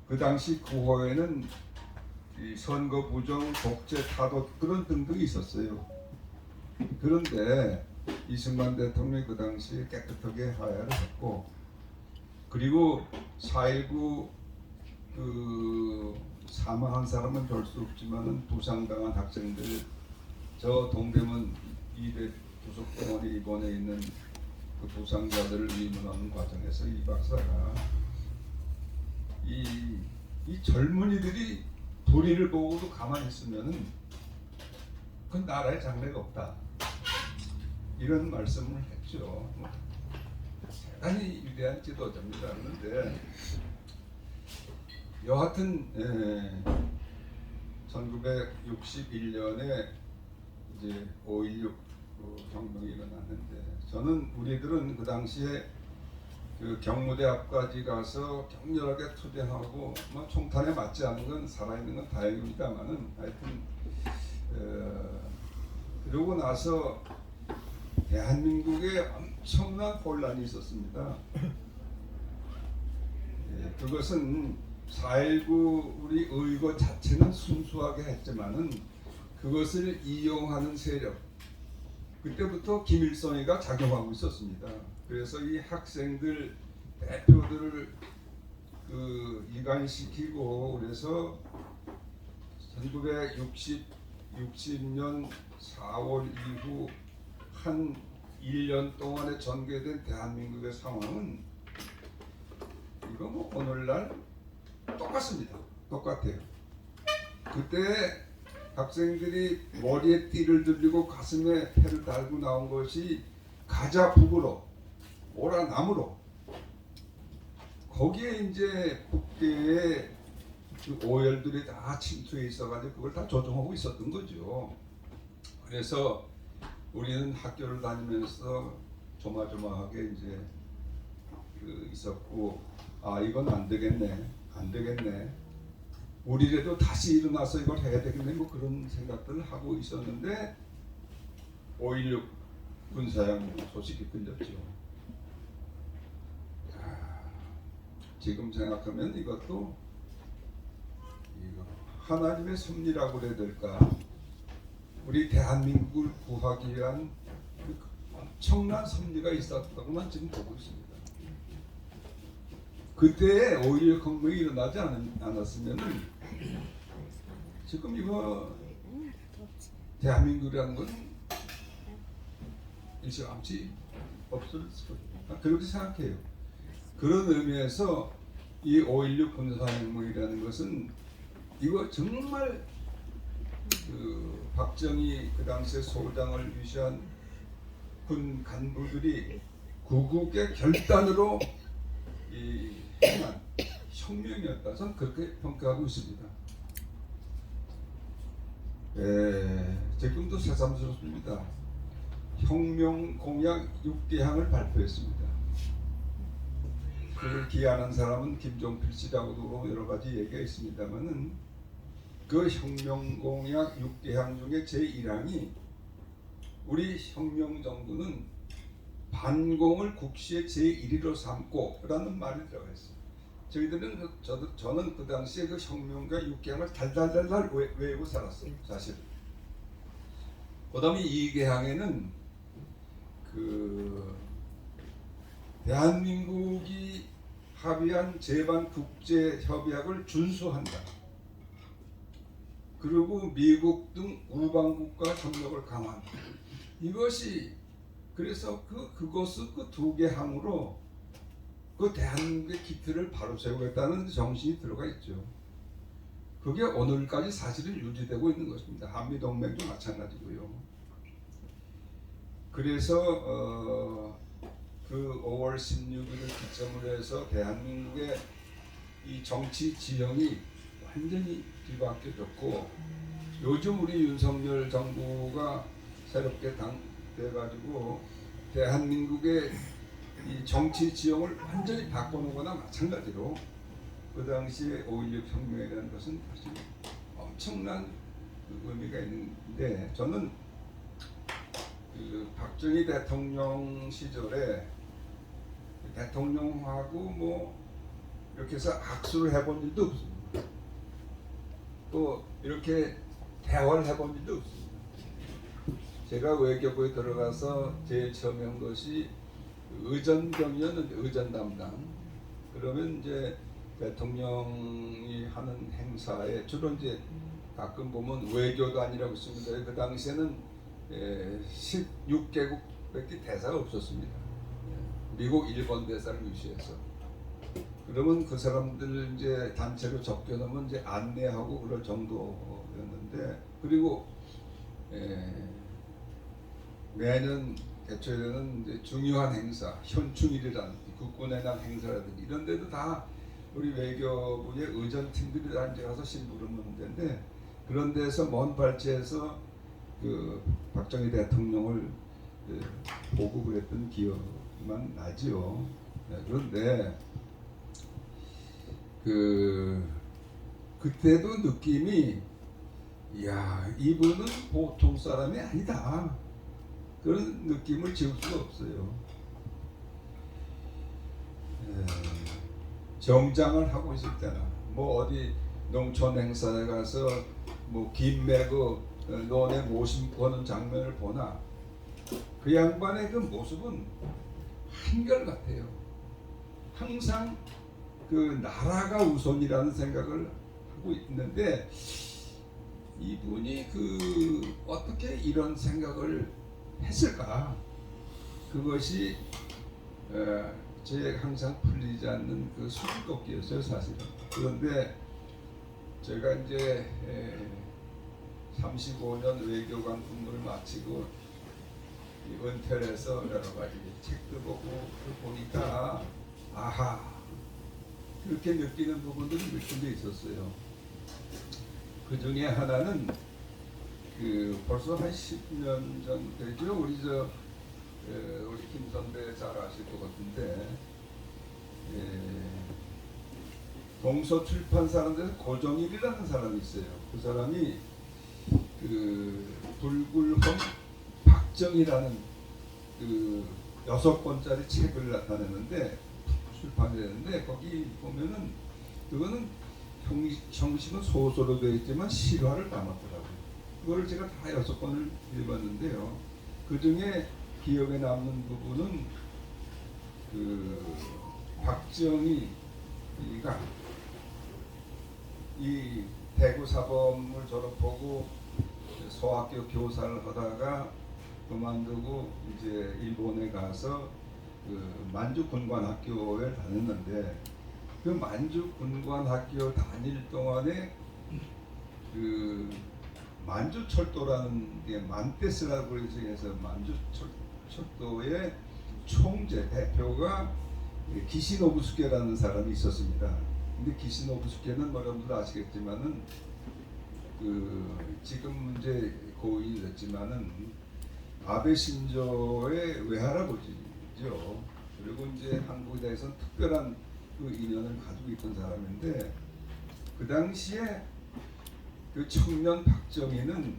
그 당시 구호에는 이 선거 부정, 독재 타도 그런 등등이 있었어요. 그런데 이승만 대통령이 그 당시에 깨끗하게 하야를 했고, 그리고 4.19 그 사망한 사람은 별 수 없지만은 부상당한 학생들, 저 동대문 이대 도서공원에 입원해 있는 그 부상자들을 위문하는 과정에서 이 박사가 이 젊은이들이 도리를 보고도 가만히 있으면은 그 나라의 장래가 없다, 이런 말씀을 했죠. 대단히 위대한 지도자입니다. 그런데 여하튼 1961년에 이제 5.16 혁명이 일어났는데, 저는 우리들은 그 당시에 그 경무대 앞까지 가서 격렬하게 투쟁하고 뭐 총탄에 맞지 않은 건 살아있는 건 다행입니다만은, 하여튼 그러고 나서 대한민국에 엄청난 혼란이 있었습니다. 그것은 4.19 우리 의거 자체는 순수하게 했지만은 그것을 이용하는 세력, 그때부터 김일성이가 작용하고 있었습니다. 그래서 이 학생들 대표들을 그 이간시키고, 그래서 1960년 4월 이후 한 1년 동안에 전개된 대한민국의 상황은 이거 뭐 오늘날 똑같습니다. 똑같아요. 그때 학생들이 머리에 띠를 들리고 가슴에 패를 달고 나온 것이 가자 북으로 오라 남으로, 거기에 이제 북계의 그 오열들이 다 침투해 있어가지고 그걸 다 조종하고 있었던 거죠. 그래서 우리는 학교를 다니면서 조마조마하게 이제 그 있었고, 아 이건 안 되겠네, 안 되겠네, 우리라도 다시 일어나서 이걸 해야 되겠네, 뭐 그런 생각들을 하고 있었는데 5.16 군사혁명 소식이 들렸죠. 지금 생각하면 이것도 하나님의 섭리라고 그래야 될까, 우리 대한민국을 구하기 위한 엄청난 섭리가 있었다고만 지금 보고 있습니다. 그때 5.16 혁명이 일어나지 않았으면 지금 이거 대한민국이라는 건 일시감치 없을 겁니다. 그렇게 생각해요. 그런 의미에서 이 5.16 군사혁명이라는 것은 이거 정말 그 박정희 그 당시에 소장을 위시한 군 간부들이 구국의 결단으로 행한 혁명이었다, 저는 그렇게 평가하고 있습니다. 지금도 새삼스럽습니다. 혁명 공약 6개항을 발표했습니다. 그를 기하는 사람은 김종필 씨라고도 여러 가지 얘기가 있습니다만은, 그 혁명 공약 6개항 중에 제1항이 우리 혁명 정부는 반공을 국시의 제1위로 삼고 라는 말이 들어가 있어요. 저희들은 저는 그 당시에 그 혁명과 6개항을 달달달달 외우고 살았어요, 사실. 그 다음에 2개항에는 그 대한민국이 합의한 제반 국제협약을 준수한다, 그리고 미국 등 우방국과 협력을 강화한다. 이것이 그래서 그것을 그 두 개 항으로 그 대한민국의 기틀을 바로 세우겠다는 정신이 들어가 있죠. 그게 오늘까지 사실은 유지되고 있는 것입니다. 한미 동맹도 마찬가지고요. 그래서 그 5월 16일을 기점으로 해서 대한민국의 이 정치 지형이 완전히 뒤바뀌어졌고, 요즘 우리 윤석열 정부가 새롭게 당돼가지고 대한민국의 이 정치 지형을 완전히 바꿔놓은 거나 마찬가지로 그 당시에 5.16 혁명이라는 것은 사실 엄청난 의미가 있는데, 저는 그 박정희 대통령 시절에 대통령하고 뭐 이렇게 해서 악수를 해본 일도 없습니다. 또 이렇게 대화를 해본 일도 없습니다. 제가 외교부에 들어가서 제일 처음에 한 것이 의전경이었는데, 의전 담당. 그러면 이제 대통령이 하는 행사에 주로 이제 가끔 보면 외교관이라고 있습니다. 그 당시에는 16개국밖에 대사가 없었습니다. 미국, 일본 대사를 유시해서. 그러면 그 사람들 이제 단체로 적겨놓으면 이제 안내하고 그럴 정도였는데, 그리고 매년 개최되는 이제 중요한 행사, 현충일이라든지 국군의 날 행사라든지 이런 데도 다 우리 외교부의 의전팀들이 다 이제 가서 심부름 하는 데인데, 그런 데서 먼 발치에서 그 박정희 대통령을 보고 그랬던 기억만 나지요. 그런데 그때도 느낌이, 이야, 이분은 보통 사람이 아니다, 그런 느낌을 지울 수가 없어요. 정장을 하고 있을 때나 뭐 어디 농촌 행사에 가서 뭐 김 매고 논에 모심고 하는 장면을 보나, 그 양반의 그 모습은 한결같아요. 항상 그 나라가 우선이라는 생각을 하고 있는데, 이분이 그 어떻게 이런 생각을 했을까? 그것이 제 항상 풀리지 않는 그 수수께끼였어요, 사실은. 그런데 제가 이제 35년 외교관 근무를 마치고 은퇴를 해서 여러 가지 책도 보고 보니까, 아하, 그렇게 느끼는 부분들이 몇 군데 있었어요. 그 중에 하나는 벌써 한 10년 전 되죠. 우리 김 선배 잘 아실 것 같은데, 동서출판사라는 데서 고정일이라는 사람이 있어요. 그 사람이 불굴헌 박정희라는 6권짜리 책을 나타내는데, 출판했는데, 거기 보면은 그거는 형식은 소설로 되어 있지만 실화를 담았더라고요. 그거를 제가 다 6권을 읽었는데요. 그 중에 기억에 남는 부분은 박정희가 이 대구 사범을 졸업하고 소학교 교사를 하다가 그만두고 이제 일본에 가서 만주군관학교에 다녔는데, 그 만주군관학교 다닐 동안에 만주철도라는 게 만테스라고 해서 만주철도의 총재 대표가 기시노부스케라는 사람이 있었습니다. 근데 기시노부스케는 여러분들 아시겠지만은 지금 이제 고인이 됐지만은 아베 신조의 외할아버지죠. 그리고 이제 한국에 대해서는 특별한 인연을 가지고 있던 사람인데, 그 당시에 청년 박정희는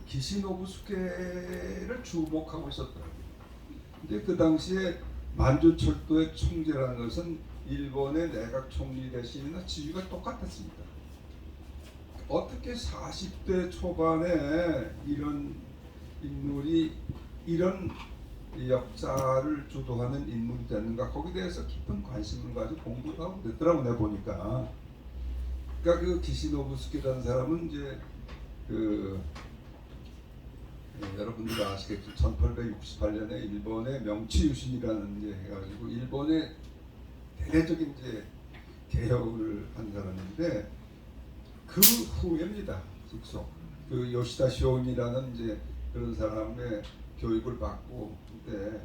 기시노부스케를 주목하고 있었더라고요. 근데 그 당시에 만주철도의 총재라는 것은 일본의 내각 총리 대신이나 지위가 똑같았습니다. 어떻게 40대 초반에 이런 인물이 이런 역사를 주도하는 인물이 됐는가, 거기에 대해서 깊은 관심을 가지고 공부도 하고 그랬더라고, 내가 보니까. 그러니까 기시노부스케라는 사람은 이제 여러분들 아시겠죠. 1868년에 일본의 명치유신이라는 이제 해가지고 일본의 대대적인 이제 개혁을 한 사람인데, 그 후에입니다. 직속 요시다 쇼인이라는 이제 그런 사람의 교육을 받고, 그때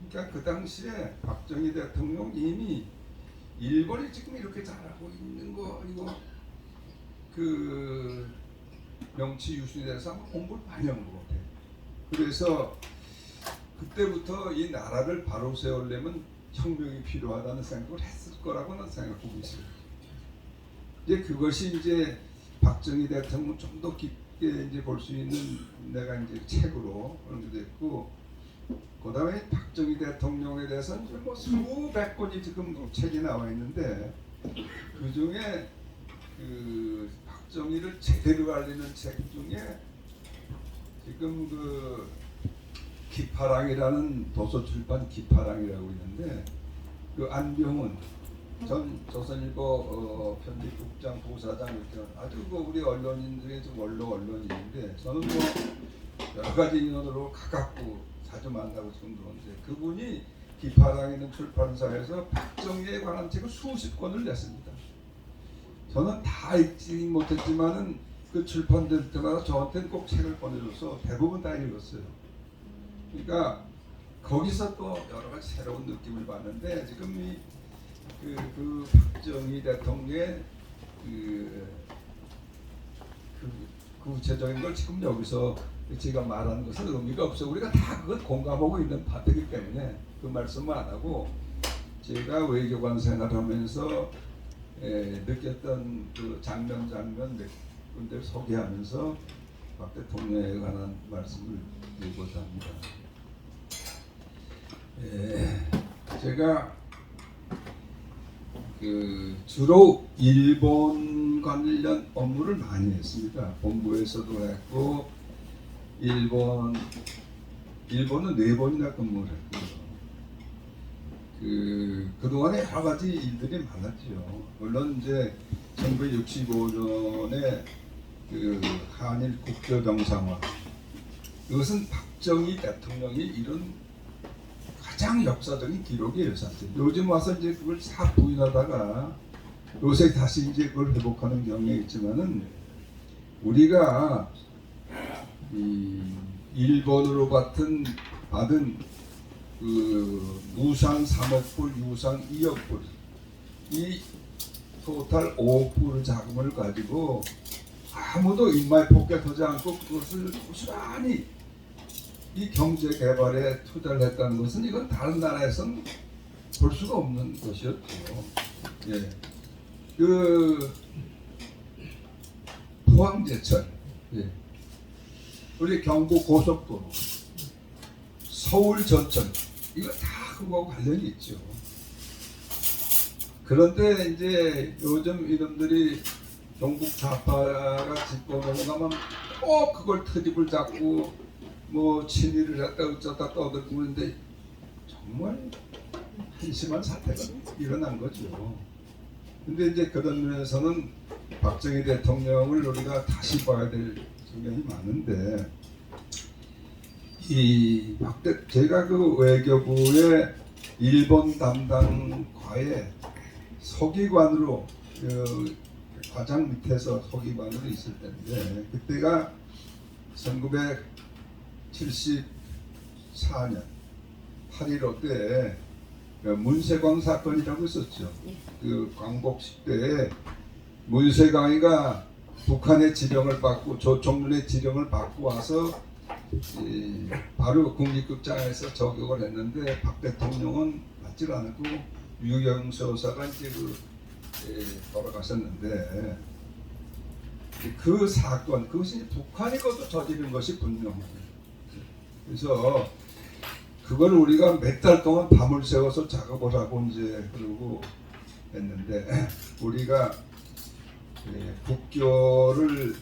그러니까 그 당시에 박정희 대통령 이미 일본이 지금 이렇게 잘하고 있는 거, 이거 명치 유신에 대해서 한번 공부를 많이 한 것 같아요. 그래서 그때부터 이 나라를 바로 세우려면 혁명이 필요하다는 생각을 했을 거라고는 생각하고 있어요. 이제 그것이 이제 박정희 대통령 좀 더 깊게 이제 볼 수 있는 내가 이제 책으로 언급됐고, 그다음에 박정희 대통령에 대해서는 뭐 수백 권이 지금 책이 나와 있는데 그 중에 그 박정희를 제대로 알리는 책 중에 지금 그 기파랑이라는 도서출판 기파랑이라고 있는데 그 안병훈 전 조선일보 편집국장 부사장 이렇게 아주 그 우리 언론인들의 좀 언론인인데 저는 뭐 여러 가지 인원으로 가깝고 자주 만나고 지금 그런데 그분이 기파랑이는 출판사에서 박정희에 관한 책을 수십 권을 냈습니다. 저는 다 읽지 못했지만은 그 출판될 때마다 저한테는 꼭 책을 보내줘서 대부분 다 읽었어요. 그러니까 거기서 또 여러 가지 새로운 느낌을 받는데 지금 그 박정희 대통령의 그 구체적인 걸 지금 여기서 제가 말하는 것은 의미가 없어. 우리가 다 그걸 공감하고 있는 파트이기 때문에 그 말씀을 안 하고 제가 외교관 생활하면서 느꼈던 그 장면 몇 군데를 소개하면서 박 대통령에 관한 말씀을 드리고자 합니다. 제가 주로 일본 관련 업무를 많이 했습니다. 본부에서도 했고 일본은 4번이나 근무를 했고요. 그동안에 여러 가지 일들이 많았죠. 물론 이제 1965년에 그 한일 국교 정상화 이것은 박정희 대통령이 이룬 가장 역사적인 기록이에요. 사실 요즘 와서 이제 그걸 싹 부인하다가 요새 다시 이제 그걸 회복하는 경향이 있지만은 우리가 이 일본으로 받은 그 무상 3억 불, 유상 2억 불, 이 토탈 5억 불 자금을 가지고 아무도 입마에 포켓하지 않고 그것을 고스란히 이 경제 개발에 투자를 했다는 것은 이건 다른 나라에서는 볼 수가 없는 것이었죠. 예. 그 포항제철, 예. 우리 경부 고속도로, 서울 전철 이거 다 그거하고 관련이 있죠. 그런데 이제 요즘 이놈들이 경북 좌파가 짚고 넘어가면 꼭 그걸 트집을 잡고 뭐 친일을 했다 어쩌다 떠들고 그러는데 정말 한심한 사태가 일어난 거죠. 근데 이제 그런 면에서는 박정희 대통령을 우리가 다시 봐야 될 측면이 많은데 제가 그 외교부의 일본 담당과에 서기관으로 가장 밑에서 서기관으로 있을 때인데 그때가 1974년 8.15 때 문세광 사건이라고 있었죠. 그 광복식 때 문세광이가 북한의 지령을 받고 조총련의 지령을 받고 와서 바로 국립극장에서 저격을 했는데 박 대통령은 맞질 않고 유영수 여사가 이제 돌아가셨는데 그 사건 그것이 북한이 것도 저지른 것이 분명해요. 그래서 그걸 우리가 몇 달 동안 밤을 새워서 작업을 하고 이제 그러고 했는데 우리가 국교를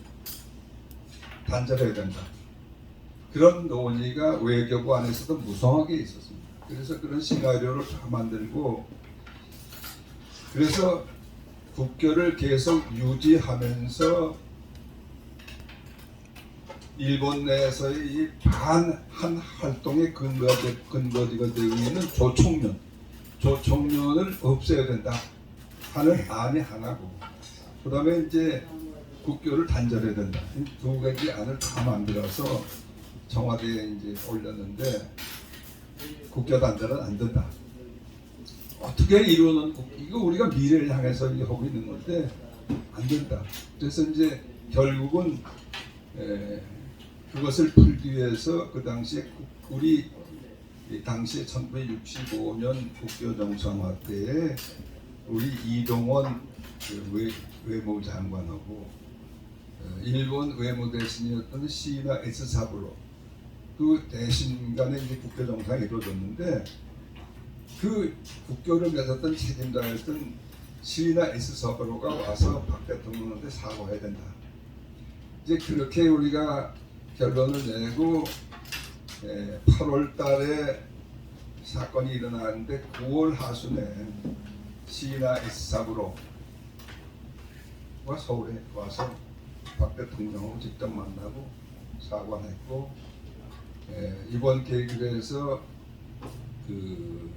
단절해야 된다. 그런 논의가 외교부 안에서도 무성하게 있었습니다. 그래서 그런 시나리오를 다 만들고 그래서 국교를 계속 유지하면서 일본 내에서의 이 반한 활동의 근거지가 되고 있는 조총련을 없애야 된다 하는 안이 하나고, 그 다음에 이제 국교를 단절해야 된다. 두 가지 안을 다 만들어서 청와대에 이제 올렸는데 국교 단절은 안 된다. 어떻게 이루는 이거 우리가 미래를 향해서 하고 있는 건데 안 된다. 그래서 이제 결국은 그것을 풀기 위해서 그 당시에 우리 당시에 1965년 국교 정상화 때에 우리 이동원 외무장관하고 일본 외무대신이었던 시나 에스사부로 그 대신 간에 이제 국교 정상이 이루어졌는데 그 국교를 맺었던 책임자였던 시나 S 서브로가 와서 박 대통령한테 사과해야 된다. 이제 그렇게 우리가 결론을 내고 8월 달에 사건이 일어나는데 9월 하순에 시나 S 서브로가 서울에 와서 박 대통령하고 직접 만나고 사과를 했고 이번 계기로 해서 그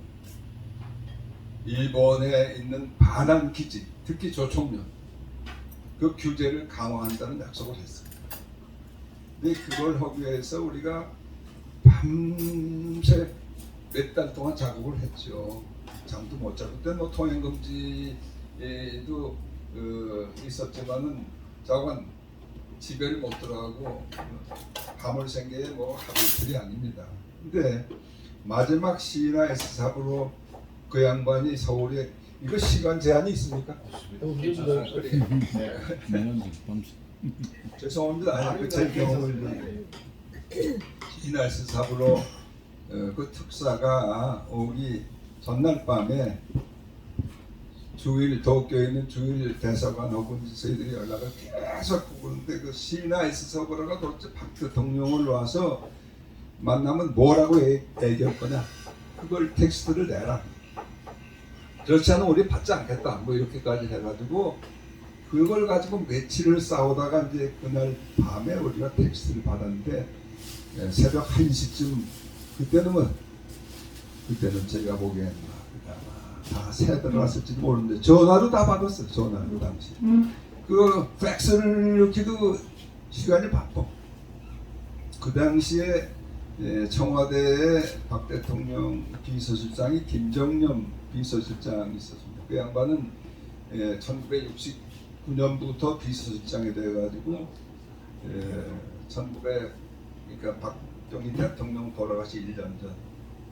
일본에 있는 반환 기지, 특히 조총련 그 규제를 강화한다는 약속을 했습니다. 근데 그걸 하기 위해서 우리가 밤새 몇 달 동안 작업을 했죠. 잠도 못 자고 그때 뭐 통행 금지도 있었지만은 작업은 집에를 못 들어가고 밤을 생계에 뭐 하루 이틀이 아닙니다. 근데 마지막 시나 S사부로 그 양반이 서울에 이거 시간 제한이 있습니까? 죄송합니다. 아니, 제 경험을 시나 S사부로 그 특사가 오기 전날 밤에 주일 도쿄에 있는 주일 대사관하고 저희들이 연락을 계속 하고 그러는데 그 시나 S사부로가 도대체 박 대통령을 와서 만나면 뭐라고 얘기할 거냐? 그걸 텍스트를 내라. 그렇지 않으면 우리 받지 않겠다. 뭐 이렇게까지 해가지고 그걸 가지고 며칠을 싸우다가 이제 그날 밤에 우리가 텍스트를 받았는데 새벽 1시쯤 그때는 제가 보기에는 다 새 들어갔을지도 모르는데 전화로 다 받았어요. 전화로 당시. 그 팩스를 넣기도 시간이 바빠. 그 당시에 청와대에 박 대통령 비서실장이 김정념 비서실장이 있었습니다. 그 양반은 1969년부터 비서실장이 돼가지고 1900 박정희 대통령 돌아가시 1년 전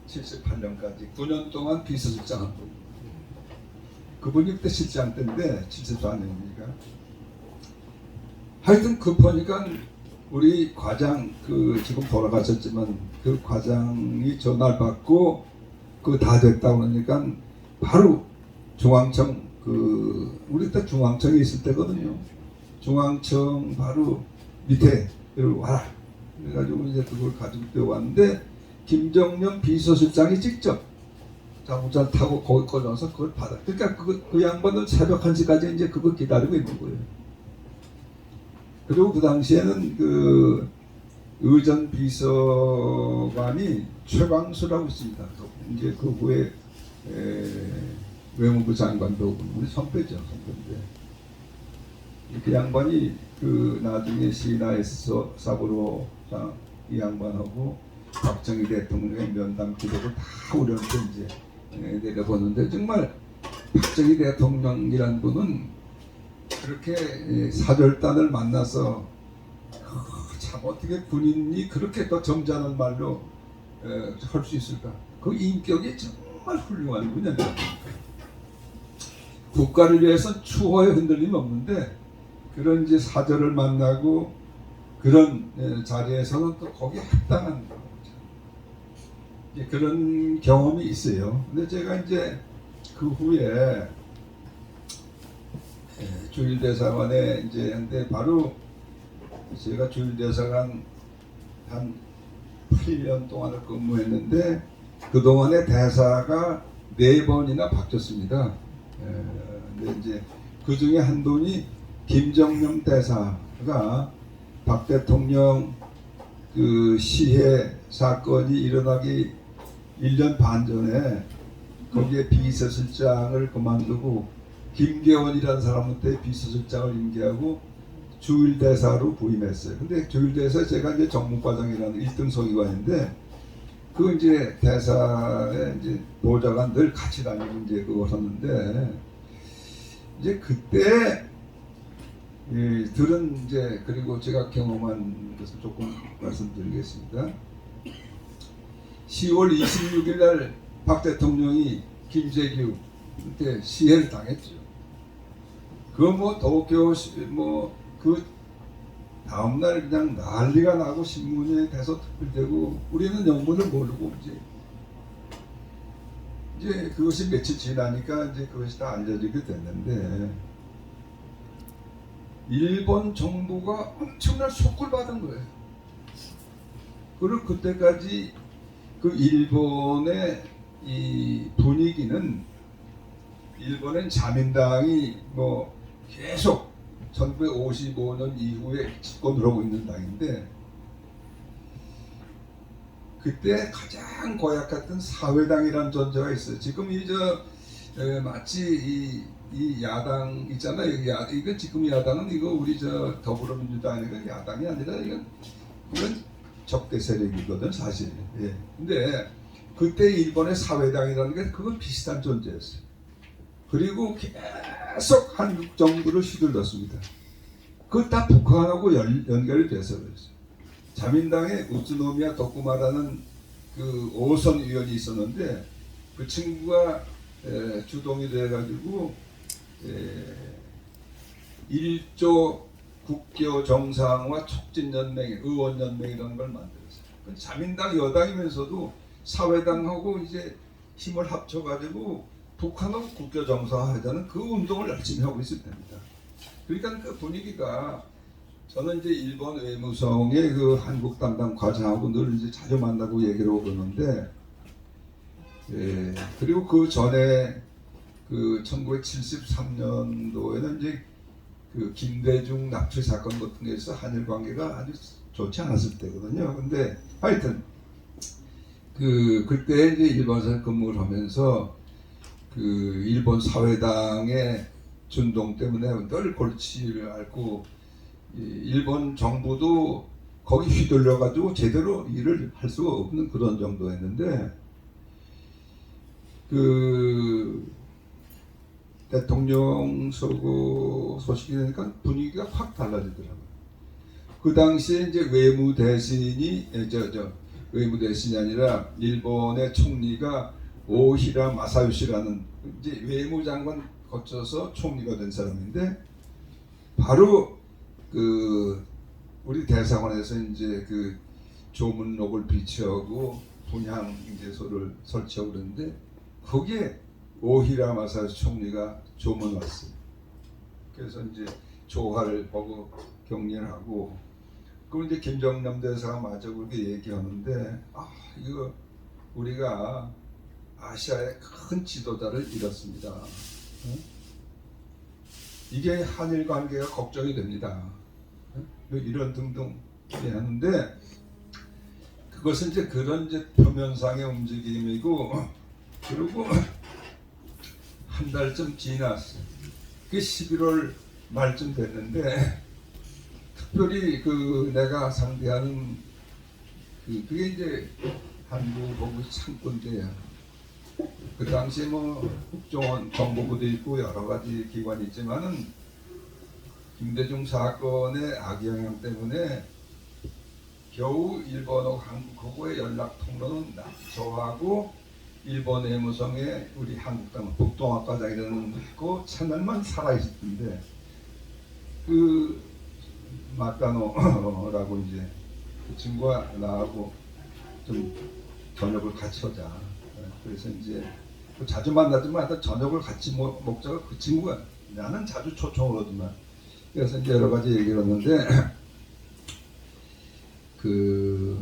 78년까지 9년 동안 비서실장 한 분. 그분이 그때 실장 때인데 74년이니까 하여튼 급하니까 우리 과장 그 지금 돌아가셨지만 그 과장이 전화를 받고 그 다 됐다고 그러니까 바로 중앙청 그 우리 때 중앙청에 있을 때거든요. 중앙청 바로 밑에 와라. 그래가지고 이제 그걸 가지고 뛰어왔는데 김정년 비서실장이 직접 자동차 타고 거기 꺼져서 그걸 받아. 그러니까 그 양반은 새벽 1시까지 이제 그거 기다리고 있는 거예요. 그리고 그 당시에는 그 의전 비서관이 최광수라고 있습니다. 또 이제 그 후에 외무부 장관도 우리 선배죠, 선배인데 그 양반이 그 나중에 시나 S사부로장 이 양반하고 박정희 대통령의 면담 기록을 다 우리한테 이제 내려보는데 정말 박정희 대통령이란 분은 그렇게 사절단을 만나서 참 어떻게 군인이 그렇게 또 점잖은 말로 할 수 있을까? 그 인격이 정말 훌륭한 분이었습니다. 국가를 위해서 추호의 흔들림이 없는데 그런 이제 사절을 만나고 그런 자리에서는 또 거기에 합당한 거죠. 그런 경험이 있어요. 근데 제가 이제 그 후에 주일대사관에 이제 근데 바로 제가 주일대사관 한 8년 동안을 근무했는데 그 동안에 대사가 4번이나 바뀌었습니다. 근데 이제 그 중에 한 분이 김정념 대사가 박 대통령 그 시해 사건이 일어나기 1년 반 전에 거기에 비서실장을 그만두고 김계원이라는 사람한테 비서실장을 임기하고 주일대사로 부임했어요. 근데 주일대사 제가 이제 정무과장이라는 1등 서기관인데 그 이제 대사에 이제 보좌관 늘 같이 다니고 이제 그거 하는데 이제 그때 들은 이제 그리고 제가 경험한 것을 조금 말씀드리겠습니다. 10월 26일 날 박 대통령이 김재규 그때 시해를 당했죠. 그 뭐 도쿄 뭐 그 다음날 그냥 난리가 나고 신문에 대서특필되고 우리는 영문을 모르고 이제 그것이 며칠 지나니까 이제 그것이 다 알려지게 됐는데 일본 정부가 엄청난 속을 받은 거예요. 그리고 그때까지 그 일본의 이 분위기는 일본은 자민당이 뭐 계속 1955년 이후에 집권을 하고 있는 당인데 그때 가장 고약했던 사회당이라는 존재가 있어요. 지금 마치 이 야당 있잖아요. 이거 지금 야당은 이거 우리 더불어민주당이 야당이 아니라 이건 적대 세력이거든 사실. 예. 근데 그때 일본의 사회당이라는 게 그건 비슷한 존재였어요. 그리고 계속 한국 정부를 휘둘렀습니다. 그거 다 북한하고 연결이 돼서 그랬어요. 자민당에 우츠노미야 도쿠마라는 그 오선 의원이 있었는데 그 친구가 주동이 돼가지고 1조 국교 정상화 촉진연맹, 의원연맹이라는 걸 만들었어요. 자민당 여당이면서도 사회당하고 이제 힘을 합쳐가지고 북한하고 국교 정상화하자는 그 운동을 열심히 하고 있을 때입니다. 그러니까 그 분위기가 저는 이제 일본 외무성의 그 한국 담당 과장하고 늘 이제 자주 만나고 얘기를 해보는데, 그리고 그 전에 그 1973년도에는 이제 그 김대중 납치 사건 같은 게 있어 한일 관계가 아주 좋지 않았을 때거든요. 근데 하여튼 그때 이제 일본에서 근무를 하면서 그 일본 사회당의 준동 때문에 늘 골치를 앓고 일본 정부도 거기 휘둘려가지고 제대로 일을 할 수가 없는 그런 정도였는데 그 대통령 서거 소식이 되니까 분위기가 확 달라지더라고요. 그 당시에 이제 외무 대신이 외무대신이 아니라 일본의 총리가 오히라 마사요시라는 이제 외무장관 거쳐서 총리가 된 사람인데 바로 그 우리 대사관에서 이제 그 조문록을 비치하고 분향 인재소를 설치하고 그러는데 거기에 오히라 마사요시 총리가 조문 왔어요. 그래서 이제 조화를 보고 격려를 하고 그럼 이제 김정남 대사가 마저 그렇게 얘기하는데 이거 우리가 아시아의 큰 지도자를 잃었습니다. 이게 한일 관계가 걱정이 됩니다. 이런 등등 하는데 그것은 이제 그런 이제 표면상의 움직임이고 그리고 한 달쯤 지났어요. 그게 11월 말쯤 됐는데 특별히 그 내가 상대하는 그게 이제 한국보고 창군대야. 그 당시에 뭐 국정원 정보부도 있고 여러 가지 기관이 있지만은 김대중 사건의 악영향 때문에 겨우 일본하고 한국하고의 연락 통로는 저하고 일본 외무성에 우리 한국당 북동학과장이라는 분 있고 채널만 살아있었는데 그 마카노라고 이제 그 친구가 나하고 좀 저녁을 같이 하자. 그래서 이제 자주 만나지만 하여튼 저녁을 같이 먹자가 그 친구가 나는 자주 초청을 하지만 그래서 이제 여러 가지 얘기를 했는데 그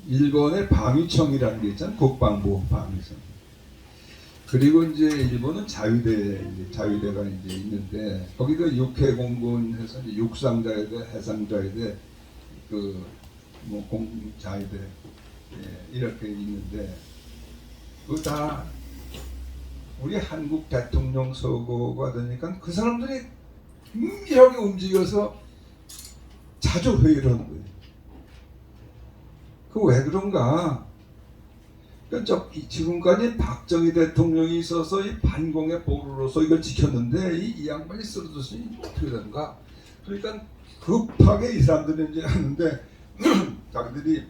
일본의 방위청이라는 게 있잖아요. 국방부 방위청. 그리고 이제 일본은 자위대가 이제 있는데 거기도 육해공군해서 이제 육상자위대, 해상자위대, 뭐 공자위대 이렇게 있는데 그거 다 우리 한국 대통령 서거가 되니까 그 사람들이 긴밀하게 움직여서 자주 회의를 하는 거예요. 그 왜 그런가? 그러니까 지금까지 박정희 대통령이 있어서 이 반공의 보루로서 이걸 지켰는데 이 양반이 쓰러졌으니 어떻게 되는가? 그러니까 급하게 이 사람들이 이제 하는데 자기들이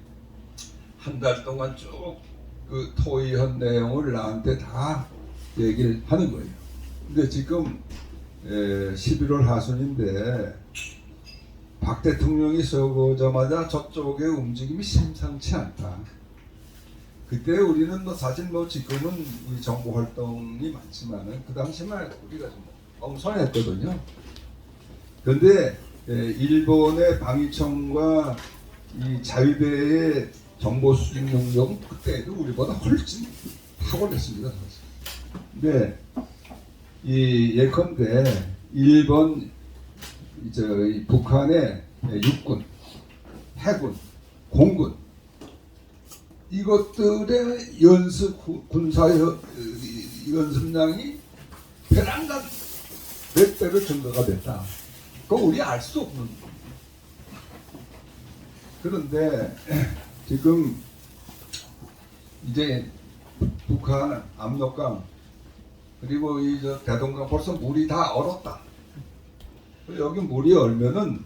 한 달 동안 쭉 그 토의한 내용을 나한테 다 얘기를 하는 거예요. 근데 지금 11월 하순인데 박 대통령이 서고자마자 저쪽의 움직임이 심상치 않다. 그때 우리는 뭐 사실 뭐 지금은 우리 정보 활동이 많지만은 그 당시만 우리가 좀 엉성했거든요. 그런데 일본의 방위청과 이 자위대의 정보 수집 능력은 그때도 우리보다 훨씬 탁월했습니다. 근데 이 예컨대 일본 이 북한의 육군, 해군, 공군 이것들의 군사 연습량이 배란간 몇 배로 증가가 됐다. 그건 우리 알 수 없는. 그런데 지금 이제 북한 압록강 그리고 이 대동강 벌써 물이 다 얼었다. 여기 물이 얼면은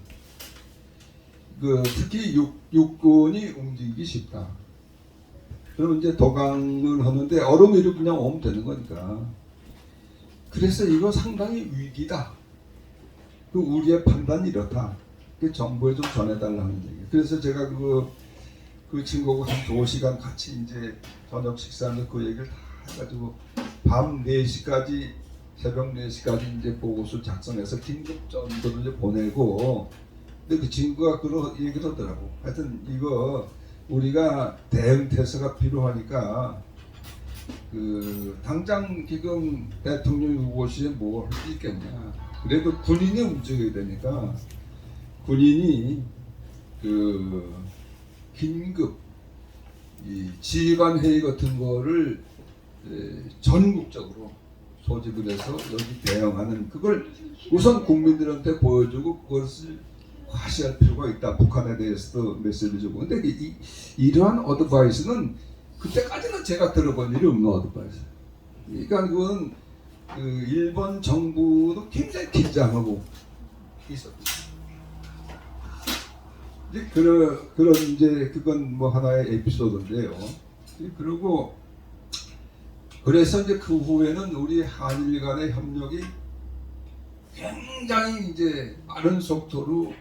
특히 육군이 움직이기 쉽다. 그러면 이제 도강을 하는데 얼음 위로 그냥 오면 되는 거니까. 그래서 이거 상당히 위기다. 우리의 판단이 이렇다. 그 정부에 좀 전해달라는 얘기. 그래서 제가 그 친구하고 한 2시간 같이 이제 저녁 식사하면서 그 얘기를 다 해가지고 밤 4시까지 새벽 4시까지 이제 보고서 작성해서 긴급 전도를 이제 보내고. 근데 그 친구가 그런 얘기를 하더라고. 하여튼 이거 우리가 대응 태세가 필요하니까 당장 지금 대통령 후보시에 뭐 할 수 있겠냐. 그래도 군인이 움직여야 되니까 군인이 긴급 이 지휘관 회의 같은 거를 전국적으로 소집을 해서 여기 대응하는 그걸 우선 국민들한테 보여주고 그것을 과시할 필요가 있다. 북한에 대해서도 메시지를 주고. 근데 이러한 어드바이스는 그때까지는 제가 들어본 일이 없는 어드바이스. 그러니까 그건 일본 정부도 굉장히 긴장하고 있었죠. 이제 그런 이제 그건 뭐 하나의 에피소드인데요. 그리고 그래서 이제 그 후에는 우리 한일 간의 협력이 굉장히 이제 빠른 속도로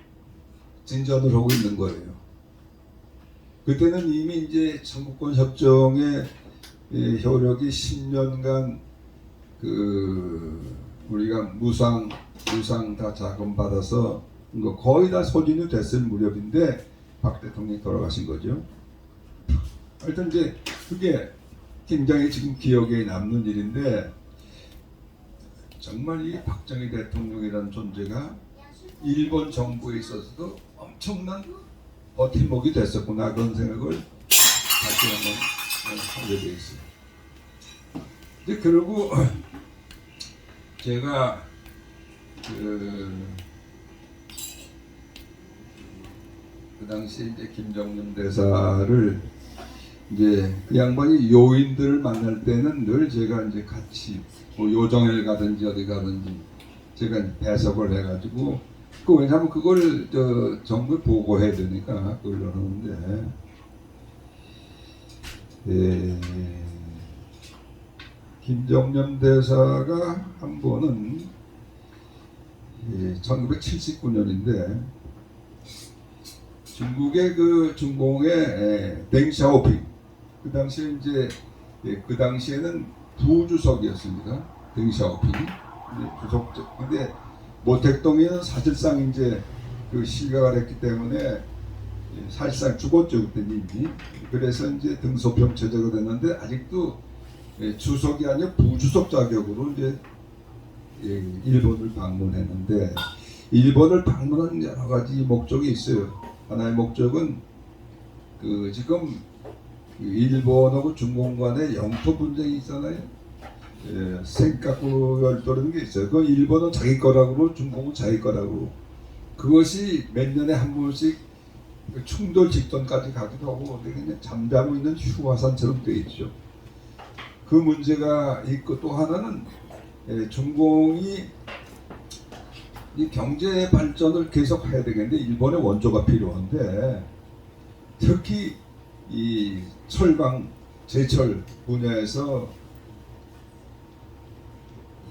진전을 하고 있는 거예요. 그때는 이미 이제 청구권 협정의 효력이 10년간 우리가 무상 다 자금 받아서 거의 다 소진이 됐을 무렵인데 박 대통령이 돌아가신 거죠. 하여튼 이제 그게 굉장히 지금 기억에 남는 일인데 정말 이 박정희 대통령이라는 존재가 일본 정부에 있어서도 엄청난 버팀목이 됐었구나 그런 생각을 다시 한번 하게 되어 있습니다. 이제 그리고 제가 그 당시 이제 김정년 대사를 이제 그 양반이 요인들을 만날 때는 늘 제가 이제 같이 뭐 요정을 가든지 어디 가든지 제가 배석을 해가지고 왜냐하면 그걸 정부에 보고해야 되니까 그걸 하는데 김정년 대사가 한 번은 1979년인데 중국의 중공의 댕샤오핑 그 당시에 이제 그 당시에는 부주석이었습니다. 댕샤오핑이 부석적. 근데 모택동에는 사실상 이제 실각을 했기 때문에 사실상 죽었죠 그때 이미. 그래서 이제 등소평 체제가 됐는데 아직도 주석이 아니라 부주석 자격으로 이제 일본을 방문했는데 일본을 방문한 여러 가지 목적이 있어요. 하나의 목적은 지금 일본하고 중공 간의 영토 분쟁이 있잖아요. 센카쿠 열도라는 게 있어요. 그 일본은 자기 거라고 중공은 자기 거라고. 그것이 몇 년에 한 번씩 충돌 직전까지 가기도 하고 그냥 잠자고 있는 휴화산처럼 되어 있죠. 그 문제가 있고 또 하나는 중공이 이 경제 발전을 계속 해야 되겠는데 일본의 원조가 필요한데 특히 이 철강 제철 분야에서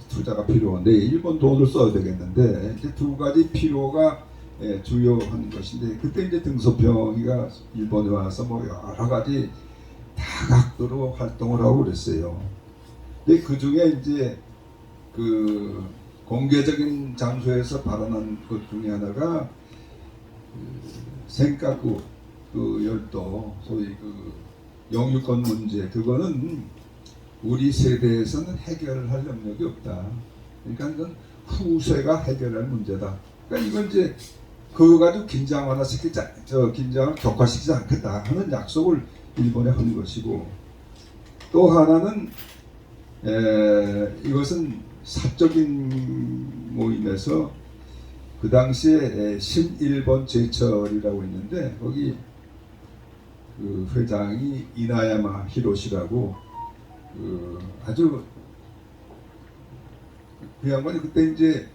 투자가 필요한데 일본 돈을 써야 되겠는데 이제 두 가지 필요가 주요한 것인데 그때 이제 등소평이가 일본에 와서 뭐 여러 가지 다각도로 활동을 하고 그랬어요. 근데 그 중에 이제 그 공개적인 장소에서 발언한 것 중에 하나가 생가구 그 열도 소위 그 영유권 문제 그거는 우리 세대에서는 해결할 능력이 없다. 그러니까 이건 후세가 해결할 문제다. 그러니까 이건 이제 그거 가지고 긴장을 격화시키지 않겠다 하는 약속을 일본에 한 것이고 또 하나는 이것은 사적인 모임에서 그 당시에 신일본 제철이라고 있는데 거기 그 회장이 이나야마 히로시라고 그 아주 그 양반이 그때 이제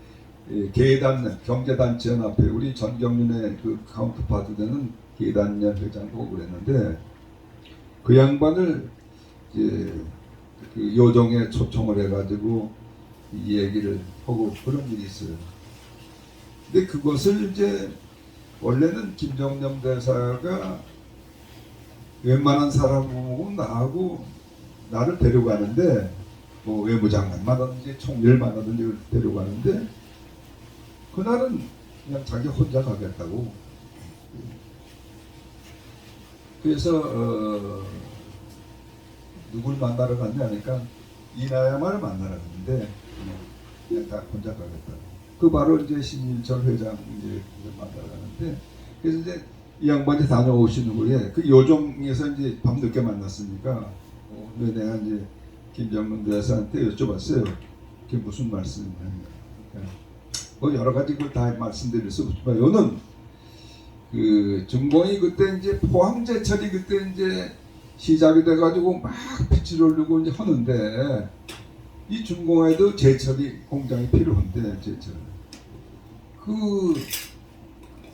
계단련 경제단체연합회 우리 전경련의 그 카운터파트 되는 계단련 회장도 그랬는데 그 양반을 이제 그 요정에 초청을 해가지고 이 얘기를 하고 그런 일이 있어요. 근데 그것을 이제 원래는 김정년 대사가 웬만한 사람하고 나하고 나를 데려가는데 뭐 외무장관만하든지 총리를만하든지 데려가는데 그날은 그냥 자기 혼자 가겠다고. 그래서 누굴 만나러 갔냐 하니까 이나야마를 만나러 갔는데 그냥 다 혼자 가겠다고. 그 바로 이제 신일철 회장 이제 만나러 가는데 그래서 이제 이 양반이 다녀오시는 거에 그 요정에서 이제 밤늦게 만났으니까 왜 내가 이제 김정은 대사한테 여쭤봤어요. 그게 무슨 말씀이냐. 뭐 여러 가지 그 다 말씀드릴 수 없지만 요는 그 중공이 그때 이제 포항제철이 그때 이제 시작이 돼가지고 막 빛을 올리고 이제 하는데 이 중공에도 제철이 공장이 필요한데 제철 그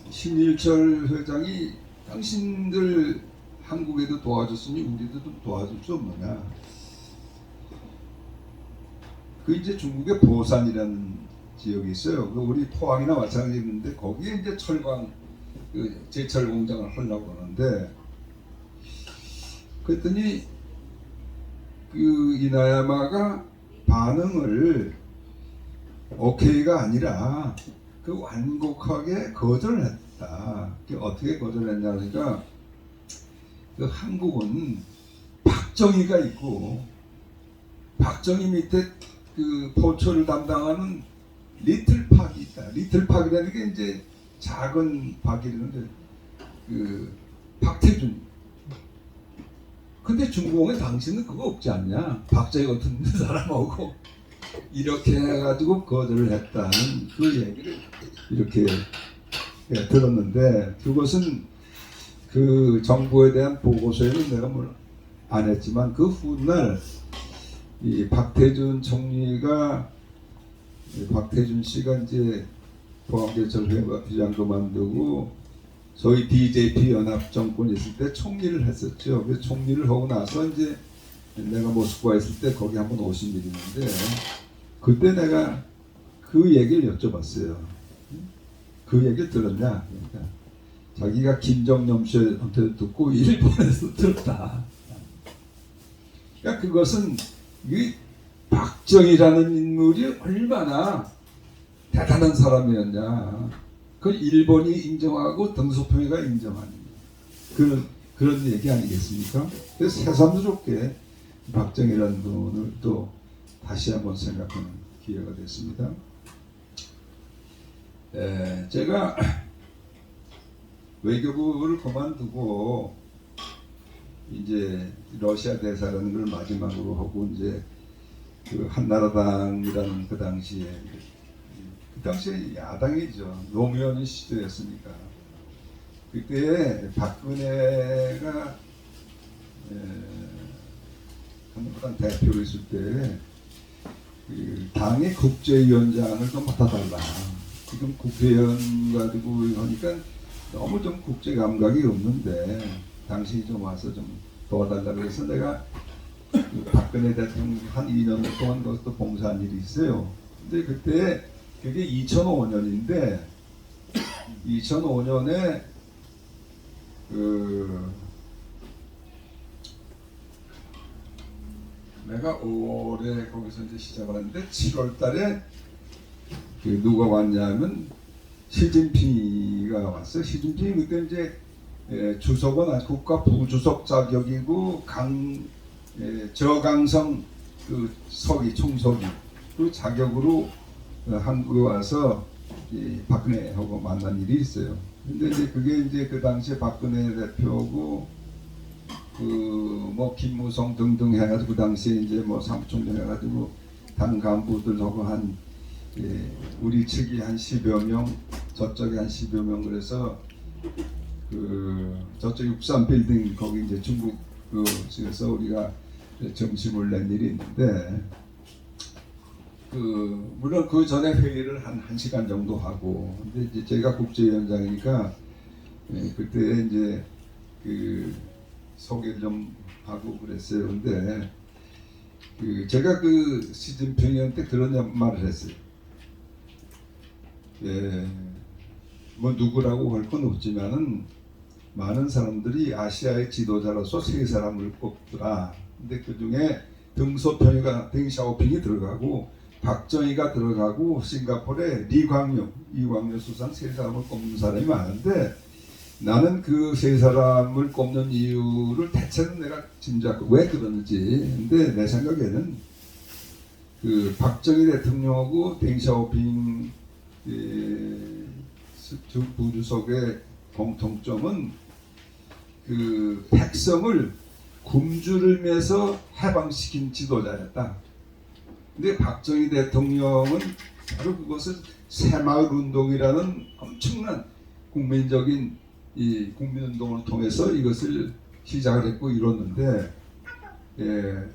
신일철 회장이 당신들 한국에도 도와줬으니 우리도 좀 도와줄 수 없느냐. 그 이제 중국의 보산이라는 지역이 있어요. 그 우리 포항이나 마찬가지인데 거기에 이제 철광 그 제철 공장을 하려고 하는데 그랬더니 그 이나야마가 반응을 오케이가 아니라 그 완곡하게 거절을 했다. 어떻게 거절했냐니까 그 한국은 박정희가 있고 박정희 밑에 그 포초를 담당하는 리틀 팍이 있다. 리틀 팍이라는 게 이제 작은 박이라는데 그 박태준. 근데 중공에 당신은 그거 없지 않냐? 박정희 같은 사람하고 이렇게 해가지고 거절을 했다는 그 얘기를 이렇게 들었는데 그것은 그 정부에 대한 보고서에는 내가 뭘 안 했지만 그 훗날 이 박태준 총리가 박태준 씨가 이제 포항제철 회장도 만들고 저희 DJP 연합 정권 있을 때 총리를 했었죠. 그래서 총리를 하고 나서 이제 내가 모스크바에 있을 때 거기 한번 오신 일이 있는데 그때 내가 그 얘기를 여쭤봤어요. 그 얘기를 들었냐? 그러니까 자기가 김정남 씨한테 듣고 일본에서 들었다. 그러니까 그것은 이 박정희라는 인물이 얼마나 대단한 사람이었냐. 그걸 일본이 인정하고 등소평이가 인정하는 그런 얘기 아니겠습니까? 그래서 새삼스럽게 박정희라는 분을 또 다시 한번 생각하는 기회가 됐습니다. 제가 외교부를 그만두고 이제 러시아 대사라는 걸 마지막으로 하고 이제 그 한나라당이라는 그 당시에 야당이죠. 노무현 시대였으니까 그때 박근혜가 한나라당 대표로 있을 때 그 당의 국제위원장을 좀 맡아달라. 지금 국회의원 가지고 하니까 너무 좀 국제 감각이 없는데 당신이 좀 와서 좀 도와달라 그래서 내가 그 박근혜 대통령 한 2년 동안 그것도 봉사한 일이 있어요. 근데 그때 그게 2005년인데 2005년에 내가 올해 거기서 이제 시작을 했는데 7월달에 누가 왔냐면 시진핑이가 왔어요. 시진핑이 그때 이제 주석은 국가 부주석 자격이고 저강성 그 서기 총서기 그 자격으로 한국에 와서 박근혜하고 만난 일이 있어요. 근데 이제 그게 이제 그 당시에 박근혜 대표고 뭐 김무성 등등 해가지고 그 당시에 이제 뭐 사무총장 해가지고 당 간부들하고 한 우리 측이 한 10여 명, 저쪽에 한 10여 명 그래서 저쪽 63 빌딩 거기 이제 중국 그에서 우리가 점심을 낸 일이 있는데 물론 그 전에 회의를 한 1시간 정도 하고 근데 이제 제가 국제위원장이니까 그때 이제 소개를 좀 하고 그랬어요. 근데 제가 시진핑한테 그런 말을 했어요. 뭐 누구라고 할 건 없지만은 많은 사람들이 아시아의 지도자로서 세 사람을 꼽더라. 근데 그 중에 덩샤오핑이 들어가고 박정희가 들어가고 싱가포르에 이광요 수상 세 사람을 꼽는 사람이 많은데 나는 그 세 사람을 꼽는 이유를 대체는 내가 짐작하고 왜 그러는지. 근데 내 생각에는 박정희 대통령하고 덩샤오핑 부주석의 공통점은 백성을 굶주리면서 해방시킨 지도자였다. 근데 박정희 대통령은 바로 그것을 새마을운동이라는 엄청난 국민적인 이 국민운동을 통해서 이것을 시작을 했고 이뤘는데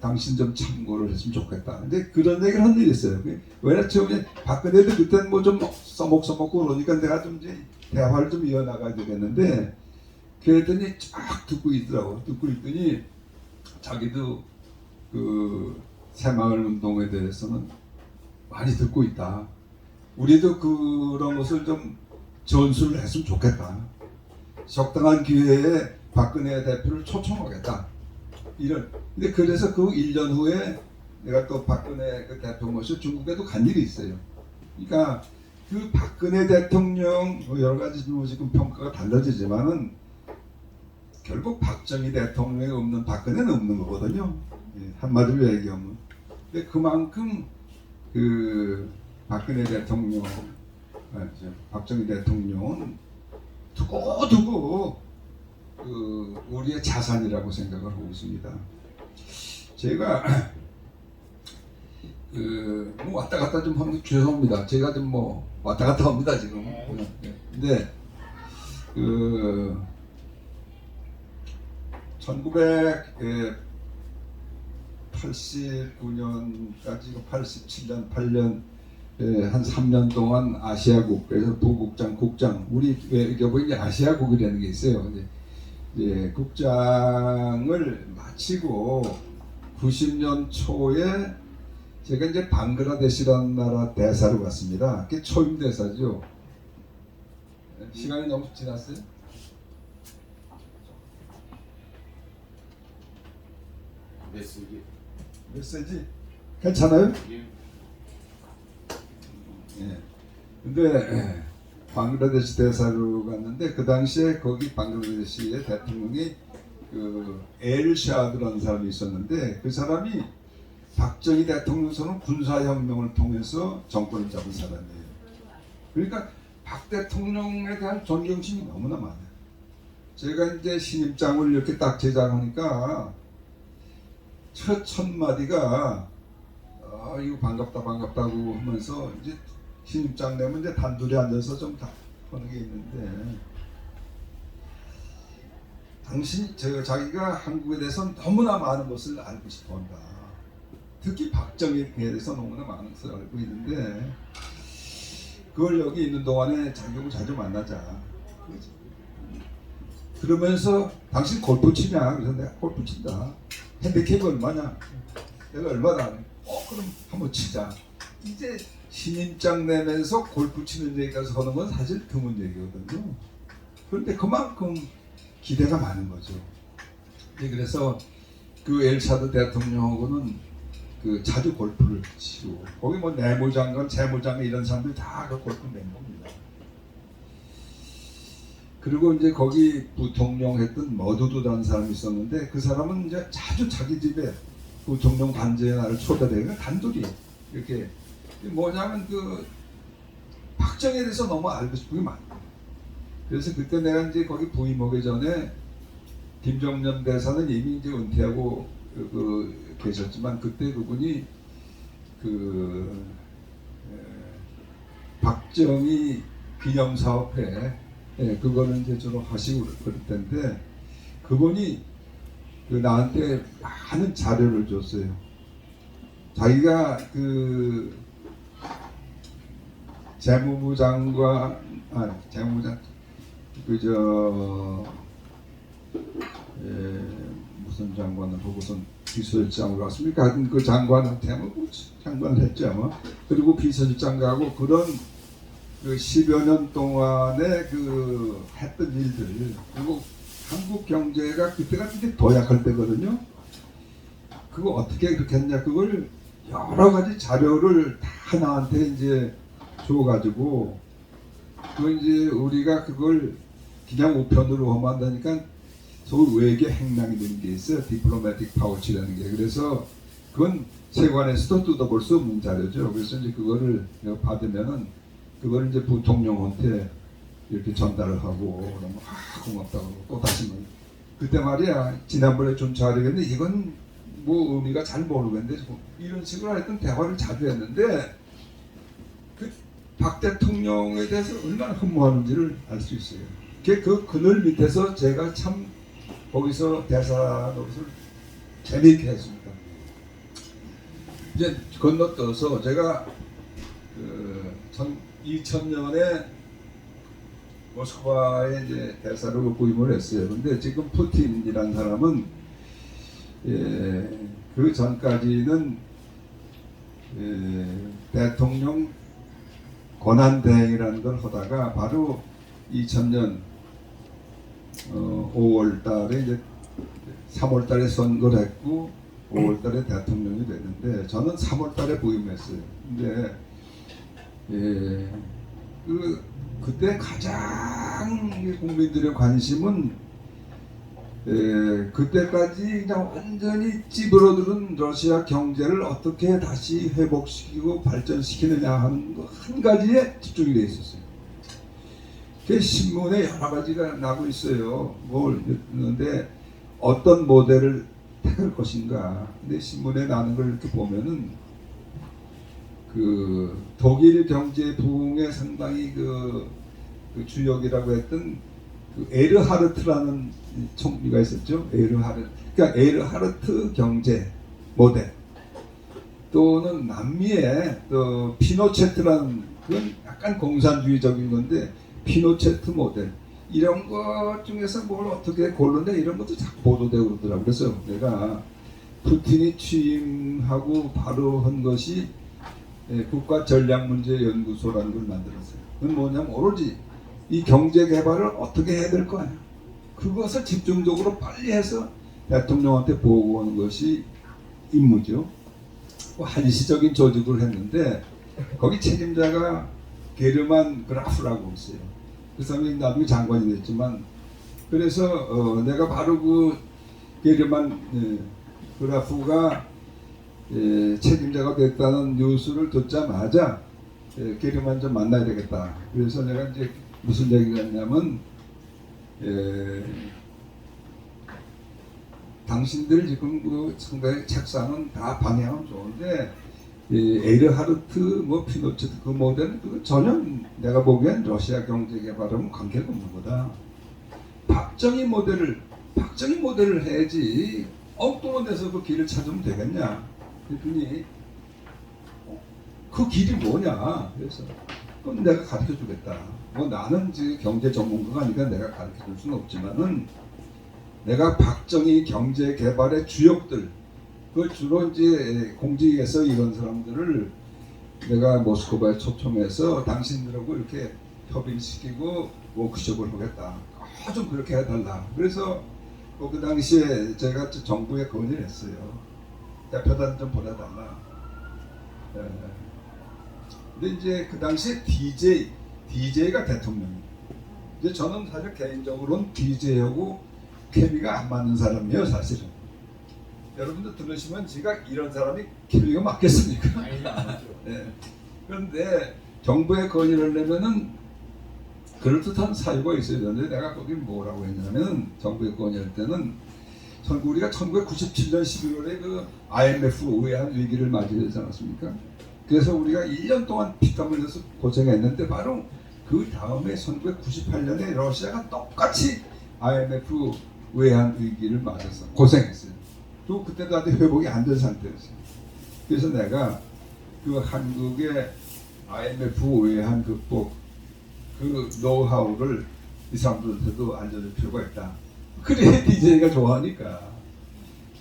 당신 좀 참고를 했으면 좋겠다. 근데 그런 얘기를 한 적이 있어요. 왜냐 처음에 박근혜도 그때는 뭐 좀 써먹고 그러니까 내가 좀 이제 대화를 좀 이어나가야 되겠는데 그랬더니 쫙 듣고 있더라고. 듣고 있더니 자기도 새마을 운동에 대해서는 많이 듣고 있다. 우리도 그런 것을 좀 전수를 했으면 좋겠다. 적당한 기회에 박근혜 대표를 초청하겠다. 근데 그래서 그 1년 후에 내가 또 박근혜 대표 모셔 중국에도 간 일이 있어요. 그러니까 그 박근혜 대통령 여러 가지 뭐 지금 평가가 달라지지만은 결국 박정희 대통령이 없는 박근혜는 없는 거거든요. 한마디로 얘기하면. 근데 그만큼 박근혜 대통령, 박정희 대통령은 두고두고 우리의 자산이라고 생각을 하고 있습니다. 제가 뭐 왔다 갔다 좀 하면 죄송합니다. 제가 좀 뭐 왔다 갔다 합니다 지금. 근데 1989년까지 87년, 8년 한 3년 동안 아시아국 그래서 부국장, 국장 우리 외교부에 이제 아시아국이라는 게 있어요. 국장을 마치고 90년 초에 제가 이제 방글라데시라는 나라 대사로 갔습니다. 그게 초임 대사죠. 시간이 너무 지났어요? 메시지 괜찮아요? 예. 근데 방글라데시 대사로 갔는데 그 당시에 거기 방글라데시의 대통령이 엘샤드라는 사람이 있었는데 그 사람이 박정희 대통령처럼 군사혁명을 통해서 정권을 잡은 사람이에요. 그러니까 박 대통령에 대한 존경심이 너무나 많아요. 제가 이제 신입장을 이렇게 딱 제작하니까 첫 마디가 이거 반갑다고 하면서 이제 신입장 내면 이제 단둘이 앉아서 좀 다 하는 게 있는데 자기가 한국에 대해서 너무나 많은 것을 알고 싶어한다. 특히 박정희에 대해서 너무나 많은 것을 알고 있는데 그걸 여기 있는 동안에 자기하고 자주 만나자. 그러면서 당신 골프 치냐? 그래서 내가 골프 친다. 핸디캡이 얼마냐? 내가 얼마다? 그럼 한번 치자. 이제 신인장 내면서 골프 치는 얘기까지 하는 건 사실 드문 얘기거든요. 그런데 그만큼 기대가 많은 거죠. 그래서 그 엘사드 대통령하고는 그 자주 골프를 치고 거기 뭐 내무장관, 재무장관 이런 사람들이 다 그 골프 멤버입니다. 그리고 이제 거기 부통령 했던 머두두라는 사람이 있었는데 그 사람은 이제 자주 자기 집에 부통령 관저에 나를 초대해서 단둘이 이렇게 뭐냐면 그 박정희에 대해서 너무 알고 싶은 게 많고 그래서 그때 내가 이제 거기 부임하기 전에 김정년 대사는 이미 이제 은퇴하고 계셨지만 그때 그분이 박정희 기념사업회 그거는 이제 주로 하시고 그럴 텐데 그분이 나한테 많은 자료를 줬어요. 자기가 재무부 장관 재무장 무슨 장관을 보고선 비서실장으로 갔습니까? 하여튼 그 장관한테 장관을 했죠 아마. 그리고 비서실장하고 그런 그 10여 년 동안에 했던 일들 그리고 한국 경제가 그때가 되게 도약할 때거든요. 그거 어떻게 그렇게 했냐 그걸 여러 가지 자료를 다 나한테 이제 줘가지고 그 이제 우리가 그걸 그냥 우편으로 하면 안 되니까 소위 외교 행랑이 되는 게 있어요. 디플로매틱 파우치라는 게. 그래서 그건 세관에서도 뜯어볼 수 없는 자료죠. 그래서 이제 그거를 내가 받으면은 그걸 이제 부통령한테 이렇게 전달을 하고 그러면 고맙다고 또 다시 그때 말이야 지난번에 좀 자료였는데 이건 뭐 의미가 잘 모르겠는데 이런 식으로 하여튼 대화를 자주 했는데 박 대통령에 대해서 얼마나 흠모하는지를 알 수 있어요. 그 그늘 밑에서 제가 참 거기서 대사 노릇을 재미있게 했습니다. 이제 건너뛰어서 제가 2000년에 모스크바에 이제 대사로 부임을 했어요. 근데 지금 푸틴이라는 사람은 그 전까지는 대통령 권한대행이라는 걸 하다가 바로 2000년 5월 달에 이제 3월 달에 선거를 했고 5월 달에 대통령이 됐는데 저는 3월 달에 부임했어요. 근데 그때 가장 국민들의 관심은 그때까지 그냥 완전히 찌부러들은 러시아 경제를 어떻게 다시 회복시키고 발전시키느냐 하는 한 가지에 집중이 되어 있었어요. 그 신문에 여러 가지가 나고 있어요. 뭘 했는데 어떤 모델을 택할 것인가. 근데 신문에 나는 걸 이렇게 보면은 독일 경제 부흥에 상당히 그 주역이라고 했던 에르하르트라는 총리가 있었죠. 그러니까 에르하르트 경제 모델 또는 남미의 피노체트라는 그건 약간 공산주의적인 건데 피노체트 모델 이런 것 중에서 뭘 어떻게 고르는데 이런 것도 자꾸 보도되고 그러더라고요. 그래서 내가 푸틴이 취임하고 바로 한 것이 국가전략문제연구소라는 걸 만들었어요. 그건 뭐냐면 오로지 이 경제 개발을 어떻게 해야 될 거 아니야. 그것을 집중적으로 빨리 해서 대통령한테 보고하는 것이 임무죠. 한시적인 조직을 했는데 거기 책임자가 게르만 그라프라고 있어요. 그 사람이 나중에 장관이 됐지만 그래서 내가 바로 그 게르만 그라프가 책임자가 됐다는 뉴스를 듣자마자 게르만 좀 만나야 되겠다. 그래서 내가 이제 무슨 얘기가 있냐면 당신들 지금 상당히 책상은 다 방향은 좋은데 에르하르트 피노체트 그 모델은 그거 전혀 내가 보기엔 러시아 경제 개발하고는 관계가 없는 거다. 박정희 모델을 해야지 엉뚱한 데서 그 길을 찾으면 되겠냐. 그랬더니 그 길이 뭐냐. 그래서 그럼 내가 가르쳐 주겠다. 뭐 나는 지금 경제 전문가가 아니니까 내가 가르쳐 줄 수는 없지만은 내가 박정희 경제 개발의 주역들 그 주로 이제 공직에서 이런 사람들을 내가 모스크바에 초청해서 당신들하고 이렇게 협의를 시키고 워크숍을 하겠다. 좀 그렇게 해달라. 그래서 그 당시에 제가 정부에 건의를 했어요. 대표단 좀 보내달라. 예. 근데 이제 그 당시에 DJ가 대통령이에요. 이제 저는 사실 개인적으로는 DJ하고 케미가 안 맞는 사람이에요, 사실은. 여러분들 들으시면 제가 이런 사람이 케미가 맞겠습니까? 네. 그런데 정부에 건의를 내면은 그럴듯한 사유가 있어야 되는데 내가 거기 뭐라고 했냐면 정부에 건의할 때는 우리가 1997년 11월에 그 IMF 외환 위기를 맞이하지 않았습니까? 그래서 우리가 1년 동안 피땀 흘려서 고생했는데 바로 그 다음에 1998년에 러시아가 똑같이 IMF 외환 위기를 맞아서 고생했어요. 또 그때도 아직 회복이 안 된 상태였어요. 그래서 내가 그 한국의 IMF 외환 극복 그 노하우를 이 사람들한테도 알려줄 필요가 있다. 그래 DJ가 좋아하니까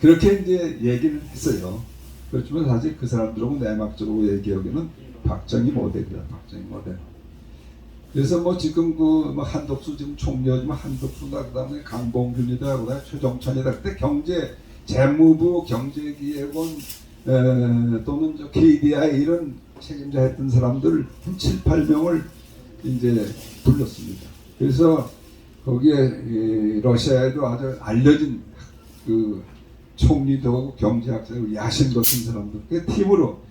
그렇게 이제 얘기를 했어요. 그렇지만 사실 그 사람들하고 내막적으로 얘기하기는 박정희 모델이다. 박정희 모델. 그래서 뭐 지금 그 한덕수 지금 총리지만 한덕수다 그다음에 강봉균이다 그다음에 최정천이다 그때 경제 재무부 경제기획원 또는 저 KDI 이런 책임자 했던 사람들 한 7, 8명을 이제 불렀습니다. 그래서 거기에 러시아에도 아주 알려진 그 총리도 하고 경제학자 야신 같은 사람들 그 팀으로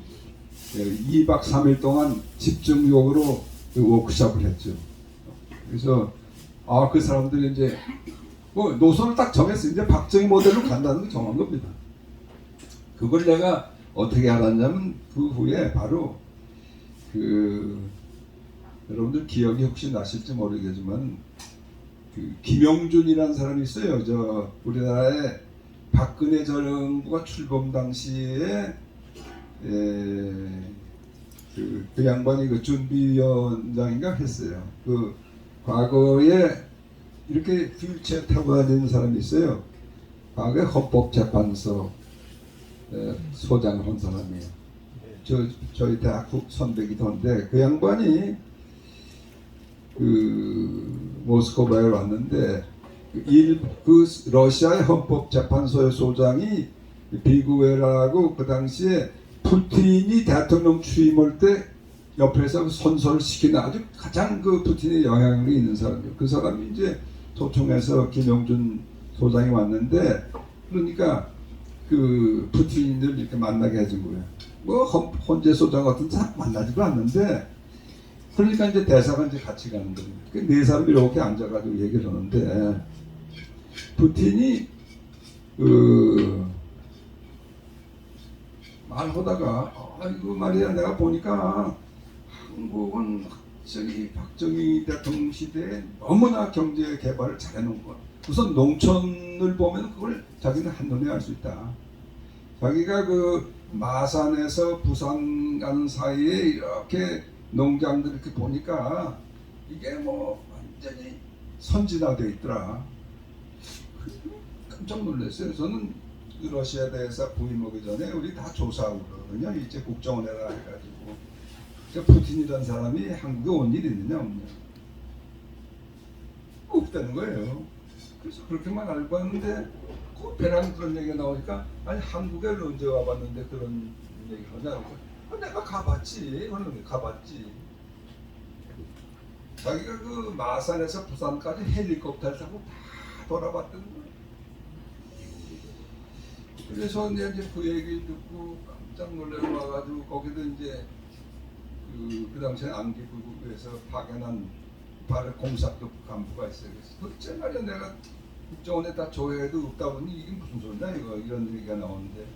2박 3일 동안 집중적으로 그 워크숍을 했죠. 그래서 그 사람들이 이제 뭐 노선을 딱 정했어요. 이제 박정희 모델로 간다는 걸 정한 겁니다. 그걸 내가 어떻게 알았냐면 그 후에 바로 그 여러분들 기억이 혹시 나실지 모르겠지만 그 김영준이라는 사람이 있어요. 저 우리나라에 박근혜 정부가 출범 당시에 그 양반이 그 준비위원장인가 했어요. 그 과거에 이렇게 휠체어 타고 다니는 사람이 있어요. 과거에 헌법재판소 소장을 한 사람이에요. 저희 대학 선배기도 한데 그 양반이 그 모스크바에 왔는데 그 러시아의 헌법재판소의 소장이 비구에라고 그 당시에 푸틴이 대통령 취임할 때 옆에서 선서를 시키는 아주 가장 그 푸틴의 영향력이 있는 사람이에요. 그 사람이 이제 초청해서 김영준 소장이 왔는데 그러니까 그 푸틴을 이렇게 만나게 해준 거예요. 뭐 헌재 소장 같은 사람 만나지도 않는데 그러니까 이제 대사가 이제 같이 가는 거예요. 네 사람이 이렇게 앉아가지고 얘기를 하는데 푸틴이 말하다가 이거 말이야 내가 보니까 한국은 저기 박정희 대통령 시대에 너무나 경제 개발을 잘해놓은 거. 우선 농촌을 보면 그걸 자기는 한눈에 알 수 있다. 자기가 그 마산에서 부산 가는 사이에 이렇게 농장들 이렇게 보니까 이게 뭐 완전히 선진화되어 있더라. 깜짝 놀랐어요. 저는 러시아 대사 부임하기 전에 우리 다 조사하고 그러거든요. 이제 국정원에다 해가지고 푸틴이라는 사람이 한국에 온 일이 있느냐 없냐 없다는 거예요. 그래서 그렇게만 알고 왔는데 그 배랑 그런 얘기가 나오니까 아니 한국에 언제 와봤는데 그런 얘기를 하냐고. 내가 가봤지. 그러는 가봤지. 자기가 그 마산에서 부산까지 헬리콥터를 타고 다 돌아봤던 거예요. 그래서 이제 그 얘기를 듣고 깜짝 놀래서 와가지고 거기도 이제 그 당시에 안기부에서 파견한 바로 공사급 간부가 있어요. 그래서 그때 말이야 내가 국정원에 다 조회해도 없다 보니 이게 무슨 소리냐 이거 이런 얘기가 나오는데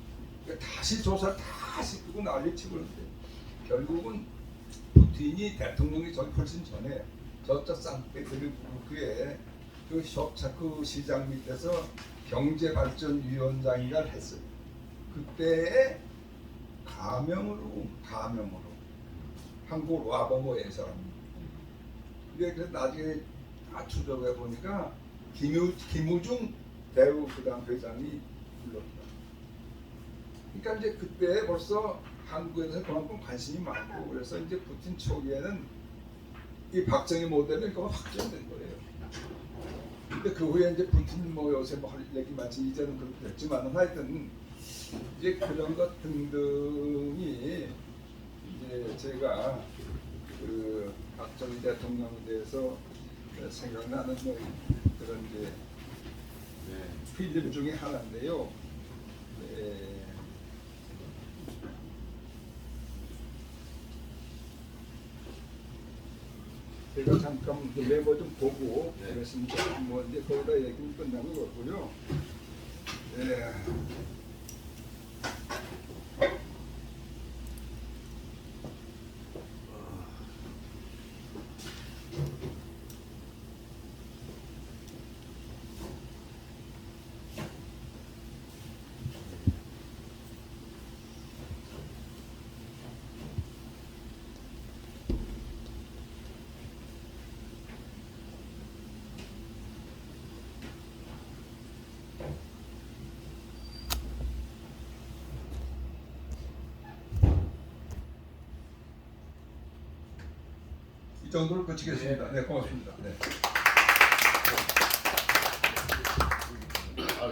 다시 조사를 다시 끄고 난리치고 그러는데 결국은 푸틴이 대통령이 저기 훨씬 전에 저쪽 상페테르부르크에 그 숍차크 시장 밑에서 경제발전위원장이라 했어요. 그때의 가명으로 한국으로 와본 거예요, 사람이. 근데 나중에 다 추적해 보니까 김우중 대우 그당 회장이 불렀다. 그러니까 이제 그때 벌써 한국에서 그만큼 관심이 많고 그래서 이제 푸틴 초기에는 이 박정희 모델은 그거 확정된 거예요. 근데 그 후에 이제 푸틴 뭐 요새 뭐 할 얘기 많지 이제는 그렇게 됐지만은 하여튼 이제 그런 것 등등이 이제 제가 그 박정희 대통령에 대해서 생각나는 뭐 그런 이제 필름 중에 하나인데요. 제가 잠깐 메모 좀 보고 그랬습니다. 뭐 이제 거기다 얘기는 끝난 것 같고요. 이 정도로 그치겠습니다. 네, 고맙습니다. 네.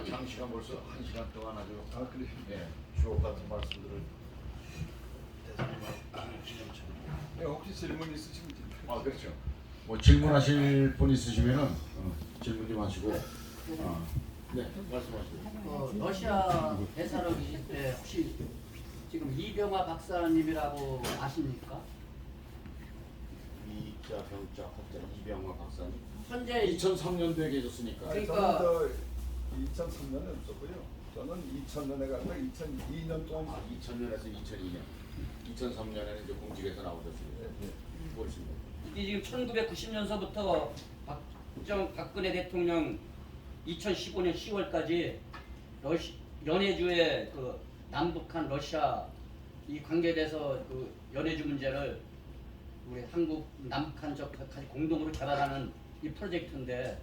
장시간 벌써 1시간 동안 아주 그래. 주옥 같은 말씀들을 네, 혹시 질문 있으시면 그렇죠. 뭐 질문하실 분 있으시면은 질문 좀 하시고 네 말씀하시고. 러시아 대사로 계실 때 혹시 지금 이병화 박사님이라고 아십니까? 이자 병자 학자 이병화 박사님 현재 2003년도에 계셨으니까. 그러니까- 저는 2003년에 없었고요. 저는 2000년에 가서 2002년 동안 2000년에서 2002년 2003년에는 이제 공직에서 나오셨습니다. 모르십니까? 이게 지금 1990년서부터 박근혜 대통령 2015년 10월까지 연해주의 그 남북한 러시아 이 관계에 대해서 그 연해주 문제를 우리 한국 남북한 적까지 공동으로 개발하는 이 프로젝트인데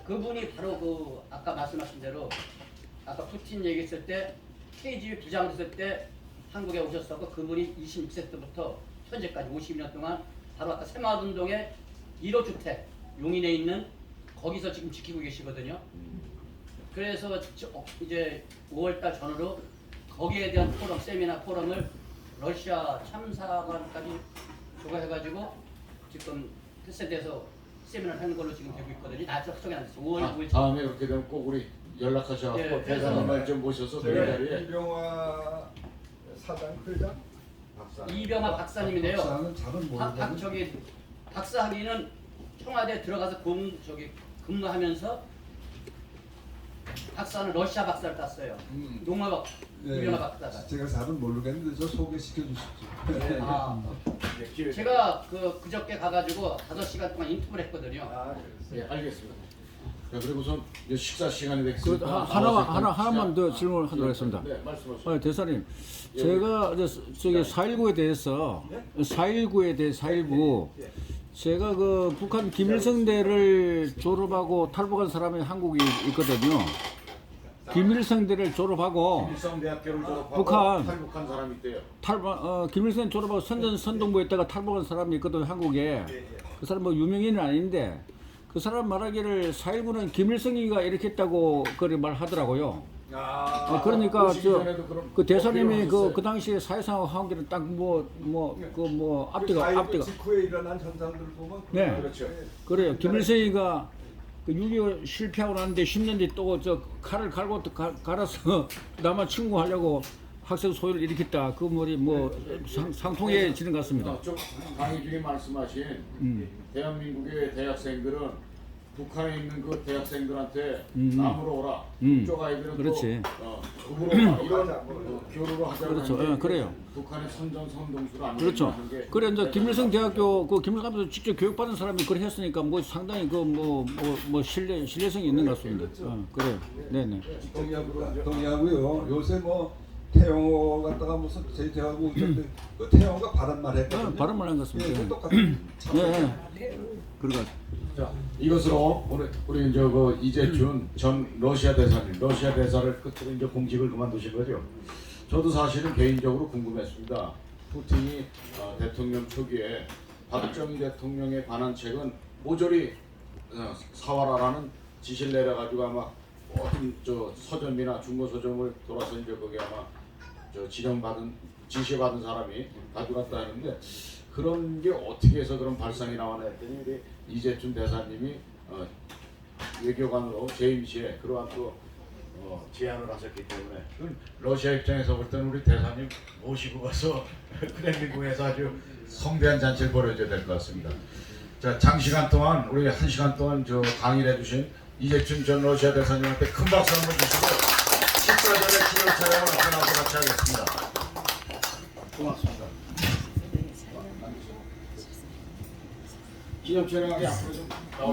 그분이 바로 그 아까 말씀하신 대로 아까 푸틴 얘기했을 때 KGB 부장 됐을 때 한국에 오셨었고 그분이 26세 때부터 현재까지 50년 동안 바로 아까 새마을운동의 1호 주택 용인에 있는 거기서 지금 지키고 계시거든요. 그래서 이제 5월달 전후로 거기에 대한 포럼, 세미나 포럼을 러시아 참사관까지 조가해가지고 지금 패스돼서 세미나를 하는 걸로 지금 되고 있거든요. 나저 확정이 안 됐어요. 5월 5일. 다음에 그렇게 되면 꼭 우리 연락하셔서 예, 대사님을 좀 모셔서 그 제가 자리에 이병화 사장 회장 이병화 박사님인데요. 박사는 잘은 모르겠는데 저기 박사 학위는 청와대 들어가서 근무하면서 박사는 러시아 박사를 땄어요. 농어박 이병화 박사가. 제가 잘은 모르겠는데 저 소개시켜 주십시오. 아, 제가 그저께 가가지고 5시간 동안 인터뷰를 했거든요. 예, 알겠습니다. 자, 그리고선 이제 식사 시간이 됐습니다. 하나만 더 질문하도록 하겠습니다. 네, 말씀하세요. 대사님, 제가 저기 4.19에 대해서 4.19에 대해 4.19 제가 그 북한 김일성대를 졸업하고 탈북한 사람이 한국에 있거든요. 김일성대를 졸업하고 김일성대학교를 졸업하고 북한. 탈북한 사람이 있대요. 김일성 졸업하고 선전선동부에 있다가 탈북한 사람이 있거든요, 한국에. 그 사람 뭐 유명인은 아닌데 그 사람 말하기를 4.19는 김일성이가 이렇게 했다고 그렇게 말하더라고요. 그러니까 오시기 전에도 그럼 그 대사님이 어필을 그 당시에 사회상황 한국에는 딱 앞뒤가 직후에 일어난 현상들 보면 네. 그렇죠. 그래요. 김일성이가 그 6.25 실패하고 나는데 10년 뒤 또 저 칼을 갈고 또 갈아서 남한 침공하려고 학생 소유를 일으켰다. 그 말이 상통해지는 것 같습니다. 좀 강의 중에 말씀하신 대한민국의 대학생들은 북한에 있는 그 대학생들한테 남으로 오라. 북쪽 아이들은 그렇지. 또 북으로 오라. 이런 교류를 하자고 그렇죠. 하는데 예, 그래요. 북한의 선전선동수를 안 그렇죠. 하는 게 그래 이제 김일성 대학교 그 김일성에서 직접 교육받은 사람이 그래 했으니까 뭐 상당히 신뢰성이 있는 것 같습니다. 그래요. 네네. 동의하고요. 요새 뭐 태영호 갔다가 무슨 제재하고 있는데 그 태영호가 바른말 했거든요. 바른말 한 것 같습니다. 예, 똑같은 그러니까 자, 이것으로 우리 이제 그 이재준 전 러시아 대사를 끝으로 이제 공직을 그만두신 거죠. 저도 사실은 개인적으로 궁금했습니다. 푸틴이 대통령 초기에 박정희 대통령에 관한 책은 모조리 사와라라는 지시를 내려가지고 아마 모든 저 서점이나 중고 서점을 돌아서 이제 거기 아마 저 지시받은 사람이 가져갔다 하는데 그런 게 어떻게 해서 그런 발상이 나왔나 했더니 우리 이재춘 대사님이 외교관으로 재임시에 그러한 또 제안을 하셨기 때문에 러시아 입장에서 볼 때는 우리 대사님 모시고 가서 크렘린궁에서 아주 성대한 잔치를 벌여줘야 될 것 같습니다. 자, 장시간 동안 우리 1시간 동안 저 강의를 해주신 이재춘 전 러시아 대사님한테 큰 박수 한번 주시고 식사 전에 기념 촬영을 앞에 같이 하겠습니다. 고맙습니다. 기념 촬영이 앞으로 좀 나와.